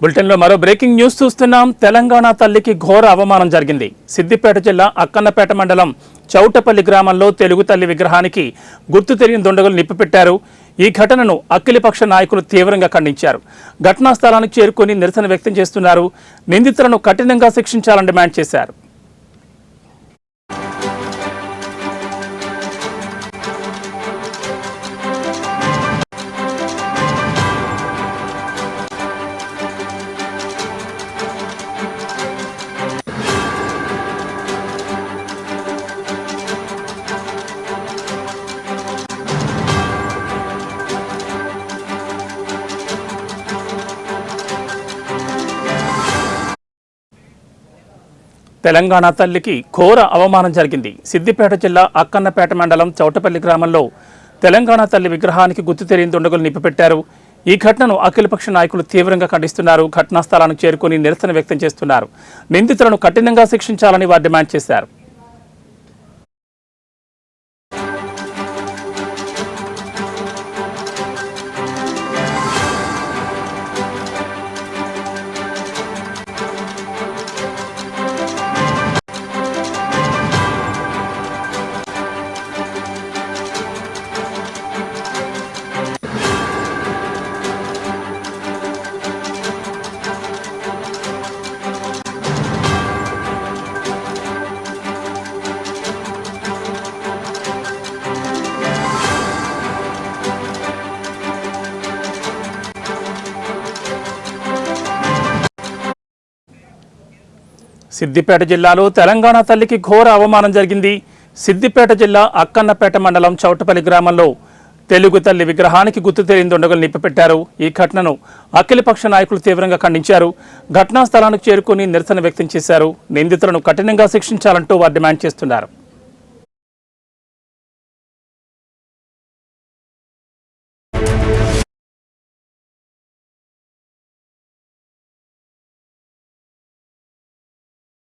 బులెటిన్లో మరో breaking news చూస్తున్నాం. తెలంగాణ తల్లికి ఘోర అవమానం జరిగింది. సిద్దిపేట జిల్లా అక్కన్నపేట మండలం చౌటపల్లి గ్రామంలో తెలుగు తల్లి విగ్రహానికి గుర్తు తెలియని దుండగులు నిప్పిపెట్టారు. ఈ ఘటనను అఖిలపక్ష నాయకులు తీవ్రంగా ఖండించారు. ఘటనా స్థలానికి చేరుకుని నిరసన వ్యక్తం చేస్తున్నారు. నిందితులను కఠినంగా శిక్షించాలని డిమాండ్ చేశారు. తెలంగాణ తల్లికి ఘోర అవమానం జరిగింది. సిద్దిపేట జిల్లా అక్కన్నపేట మండలం చౌటపల్లి గ్రామంలో తెలంగాణ తల్లి విగ్రహానికి గుర్తు తెలియని దుండగులు నిప్పిపెట్టారు. ఈ ఘటనను అఖిలపక్ష నాయకులు తీవ్రంగా ఖండిస్తున్నారు. ఘటనా స్థలానికి చేరుకుని నిరసన వ్యక్తం చేస్తున్నారు. నిందితులను కఠినంగా శిక్షించాలని వారు డిమాండ్ చేశారు. సిద్దిపేట జిల్లాలో తెలంగాణ తల్లికి ఘోర అవమానం జరిగింది. సిద్దిపేట జిల్లా అక్కన్నపేట మండలం చౌటపల్లి గ్రామంలో తెలుగు తల్లి విగ్రహానికి గుర్తు తెలియని దుండగులు నిప్పిపెట్టారు. ఈ ఘటనను అఖిలపక్ష నాయకులు తీవ్రంగా ఖండించారు. ఘటనా స్థలానికి చేరుకుని నిరసన వ్యక్తం చేశారు. నిందితులను కఠినంగా శిక్షించాలంటూ వారు డిమాండ్ చేస్తున్నారు.